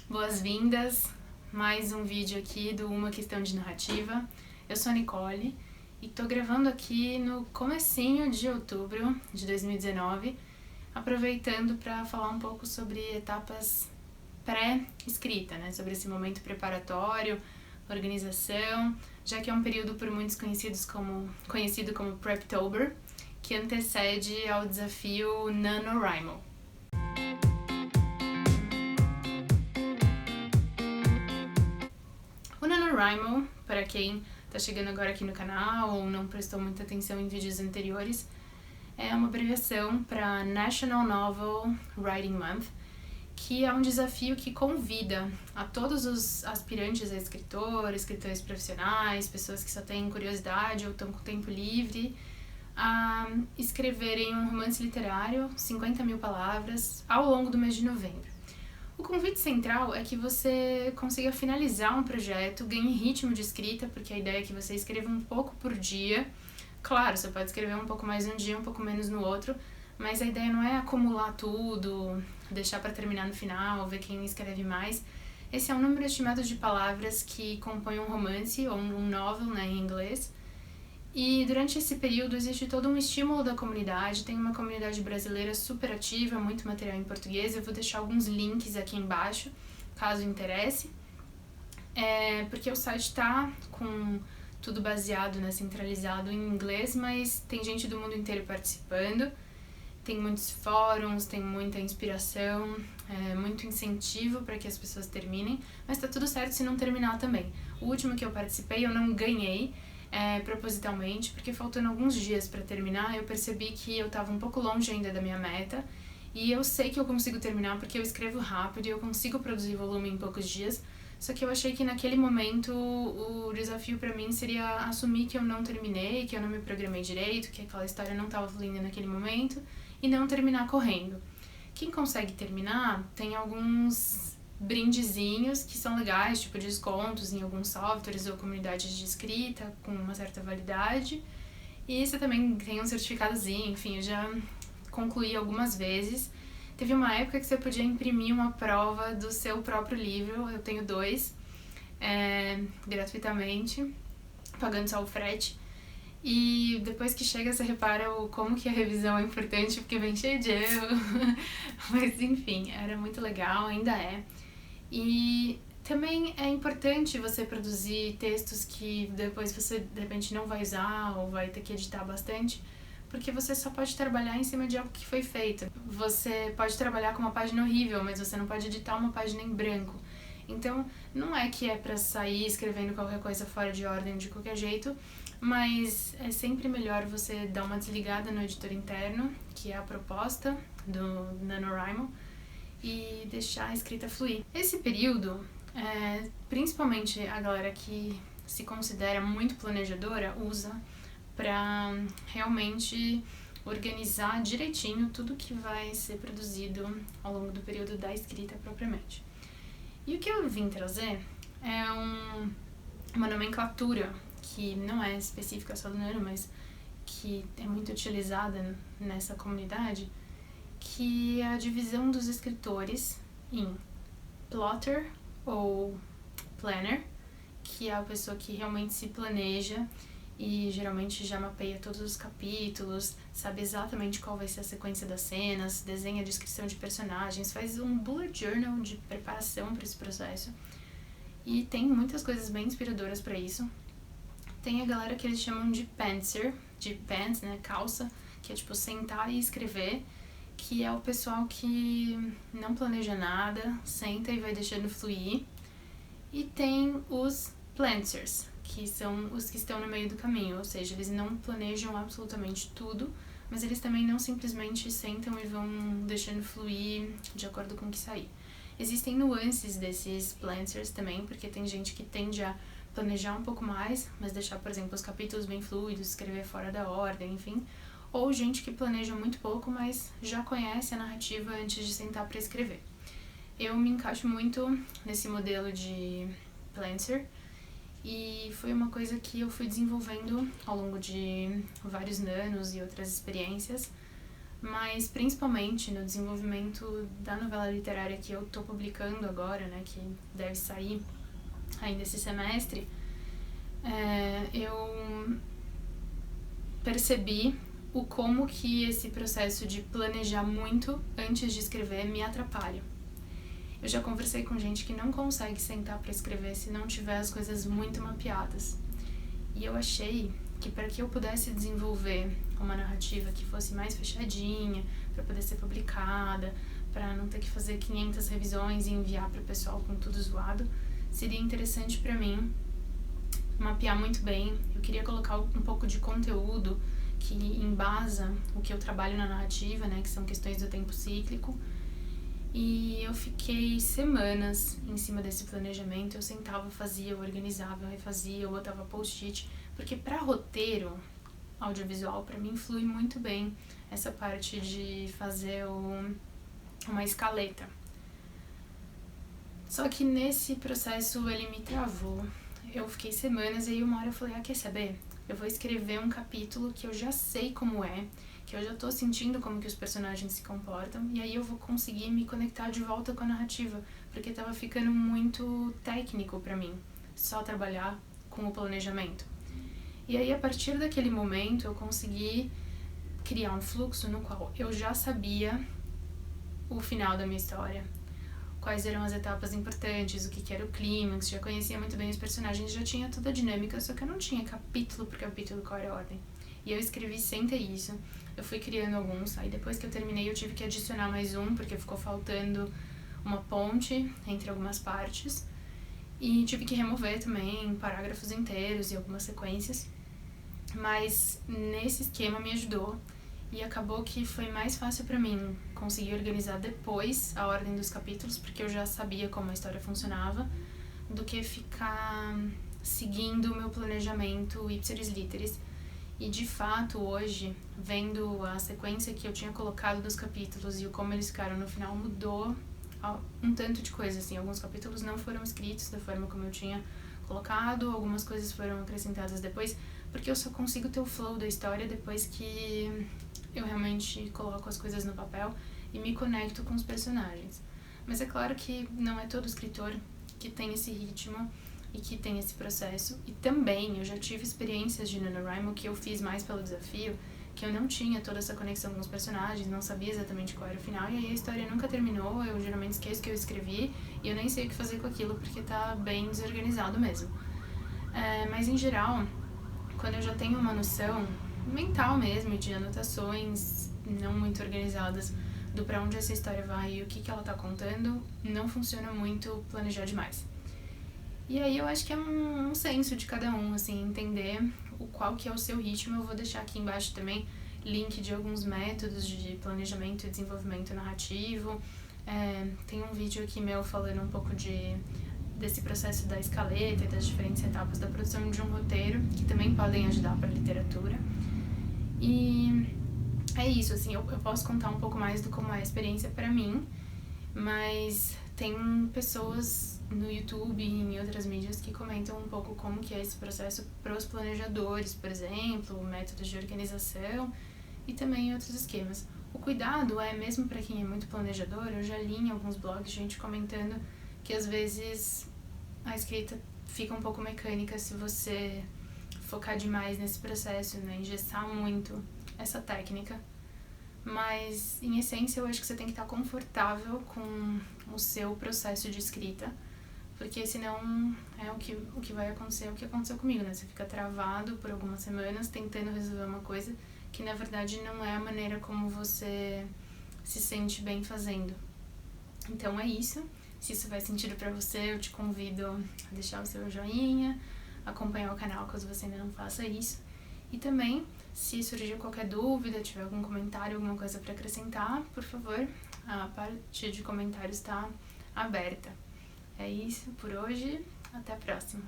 Boas-vindas, mais um vídeo aqui do Uma Questão de Narrativa. Eu sou a Nicole e tô gravando aqui no comecinho de outubro de 2019, aproveitando para falar um pouco sobre etapas pré-escrita, né? Sobre esse momento preparatório, organização, já que é um período por muitos conhecido como Preptober, que antecede ao desafio NaNoWriMo. O NaNoWriMo, para quem está chegando agora aqui no canal ou não prestou muita atenção em vídeos anteriores, é uma abreviação para National Novel Writing Month, que é um desafio que convida a todos os aspirantes a escritores profissionais, pessoas que só têm curiosidade ou estão com tempo livre, a escreverem um romance literário, 50 mil palavras, ao longo do mês de novembro. O convite central é que você consiga finalizar um projeto, ganhe ritmo de escrita, porque a ideia é que você escreva um pouco por dia. Claro, você pode escrever um pouco mais um dia, um pouco menos no outro, mas a ideia não é acumular tudo, deixar para terminar no final, ver quem escreve mais. Esse é um número estimado de palavras que compõem um romance, ou um novel, né, em inglês. E durante esse período existe todo um estímulo da comunidade, tem uma comunidade brasileira super ativa, muito material em português, eu vou deixar alguns links aqui embaixo, caso interesse, porque o site está com tudo baseado, né, centralizado em inglês, mas tem gente do mundo inteiro participando, tem muitos fóruns, tem muita inspiração, muito incentivo para que as pessoas terminem, mas tá tudo certo se não terminar também. O último que eu participei eu não ganhei, propositalmente, porque faltando alguns dias para terminar, eu percebi que eu estava um pouco longe ainda da minha meta, e eu sei que eu consigo terminar porque eu escrevo rápido e eu consigo produzir volume em poucos dias, só que eu achei que naquele momento o desafio para mim seria assumir que eu não terminei, que eu não me programei direito, que aquela história não estava fluindo naquele momento, e não terminar correndo. Quem consegue terminar tem alguns brindezinhos que são legais, tipo descontos em alguns softwares ou comunidades de escrita com uma certa validade, e você também tem um certificadozinho, enfim, eu já concluí algumas vezes. Teve uma época que você podia imprimir uma prova do seu próprio livro, eu tenho 2, gratuitamente, pagando só o frete. E depois que chega você repara como que a revisão é importante, porque vem cheio de erro, mas enfim, era muito legal, ainda é. E também é importante você produzir textos que depois você de repente não vai usar ou vai ter que editar bastante, porque você só pode trabalhar em cima de algo que foi feito. Você pode trabalhar com uma página horrível, mas você não pode editar uma página em branco. Então, não é que é pra sair escrevendo qualquer coisa fora de ordem de qualquer jeito, mas é sempre melhor você dar uma desligada no editor interno, que é a proposta do NaNoWriMo, e deixar a escrita fluir. Esse período, principalmente a galera que se considera muito planejadora, usa para realmente organizar direitinho tudo que vai ser produzido ao longo do período da escrita propriamente. E o que eu vim trazer é uma nomenclatura que não é específica só do Nano, mas que é muito utilizada nessa comunidade, que é a divisão dos escritores em plotter ou planner, que é a pessoa que realmente se planeja e geralmente já mapeia todos os capítulos, sabe exatamente qual vai ser a sequência das cenas, desenha a descrição de personagens, faz um bullet journal de preparação para esse processo. E tem muitas coisas bem inspiradoras para isso. Tem a galera que eles chamam de pantser, de pants, né, calça, que é tipo sentar e escrever, que é o pessoal que não planeja nada, senta e vai deixando fluir. E tem os plantsers, que são os que estão no meio do caminho, ou seja, eles não planejam absolutamente tudo, mas eles também não simplesmente sentam e vão deixando fluir de acordo com o que sair. Existem nuances desses plantsers também, porque tem gente que tende a planejar um pouco mais, mas deixar, por exemplo, os capítulos bem fluidos, escrever fora da ordem, enfim. Ou gente que planeja muito pouco, mas já conhece a narrativa antes de sentar para escrever. Eu me encaixo muito nesse modelo de plantser, e foi uma coisa que eu fui desenvolvendo ao longo de vários nanos e outras experiências mas principalmente no desenvolvimento da novela literária que eu tô publicando agora, né, que deve sair ainda esse semestre, eu percebi o como que esse processo de planejar muito antes de escrever me atrapalha. Eu já conversei com gente que não consegue sentar para escrever se não tiver as coisas muito mapeadas. E eu achei que para que eu pudesse desenvolver uma narrativa que fosse mais fechadinha, para poder ser publicada, para não ter que fazer 500 revisões e enviar para o pessoal com tudo zoado, seria interessante para mim mapear muito bem. Eu queria colocar um pouco de conteúdo que embasa o que eu trabalho na narrativa, né, que são questões do tempo cíclico. E eu fiquei semanas em cima desse planejamento. Eu sentava, fazia, eu organizava, eu refazia, eu botava post-it, porque para roteiro audiovisual, para mim, flui muito bem essa parte de fazer uma escaleta. Só que nesse processo ele me travou. Eu fiquei semanas e aí uma hora eu falei, quer saber? Eu vou escrever um capítulo que eu já sei como é, que eu já tô sentindo como que os personagens se comportam, e aí eu vou conseguir me conectar de volta com a narrativa, porque tava ficando muito técnico pra mim, só trabalhar com o planejamento. E aí a partir daquele momento eu consegui criar um fluxo no qual eu já sabia o final da minha história, quais eram as etapas importantes, o que era o clímax, já conhecia muito bem os personagens, já tinha toda a dinâmica, só que eu não tinha capítulo por capítulo qual era a ordem. E eu escrevi sem ter isso, eu fui criando alguns, aí depois que eu terminei eu tive que adicionar mais um, porque ficou faltando uma ponte entre algumas partes, e tive que remover também parágrafos inteiros e algumas sequências, mas nesse esquema me ajudou. E acabou que foi mais fácil pra mim conseguir organizar depois a ordem dos capítulos, porque eu já sabia como a história funcionava, do que ficar seguindo o meu planejamento ipsis literis. E de fato, hoje, vendo a sequência que eu tinha colocado dos capítulos e o como eles ficaram no final, mudou um tanto de coisa, assim. Alguns capítulos não foram escritos da forma como eu tinha colocado, algumas coisas foram acrescentadas depois, porque eu só consigo ter o flow da história depois que eu realmente coloco as coisas no papel e me conecto com os personagens. Mas é claro que não é todo escritor que tem esse ritmo e que tem esse processo. E também eu já tive experiências de NaNoWriMo que eu fiz mais pelo desafio, que eu não tinha toda essa conexão com os personagens, não sabia exatamente qual era o final, e aí a história nunca terminou, eu geralmente esqueço que eu escrevi e eu nem sei o que fazer com aquilo porque tá bem desorganizado mesmo. Mas em geral, quando eu já tenho uma noção mental mesmo, de anotações não muito organizadas do pra onde essa história vai e o que ela tá contando, não funciona muito planejar demais. E aí eu acho que é um senso de cada um, assim, entender qual que é o seu ritmo. Eu vou deixar aqui embaixo também link de alguns métodos de planejamento e desenvolvimento narrativo. Tem um vídeo aqui meu falando um pouco desse processo da escaleta e das diferentes etapas da produção de um roteiro, que também podem ajudar para a literatura. E é isso, assim, eu posso contar um pouco mais do como é a experiência para mim, mas tem pessoas no YouTube e em outras mídias que comentam um pouco como que é esse processo para os planejadores, por exemplo, métodos de organização e também outros esquemas. O cuidado é, mesmo para quem é muito planejador, eu já li em alguns blogs gente comentando que às vezes a escrita fica um pouco mecânica se você focar demais nesse processo, né, engessar muito essa técnica. Mas, em essência, eu acho que você tem que estar confortável com o seu processo de escrita, porque senão é o que vai acontecer, o que aconteceu comigo, né? Você fica travado por algumas semanas tentando resolver uma coisa que, na verdade, não é a maneira como você se sente bem fazendo. Então é isso. Se isso faz sentido pra você, eu te convido a deixar o seu joinha, acompanhar o canal caso você ainda não faça isso. E também, se surgir qualquer dúvida, tiver algum comentário, alguma coisa para acrescentar, por favor, a parte de comentários está aberta. É isso por hoje, até a próxima.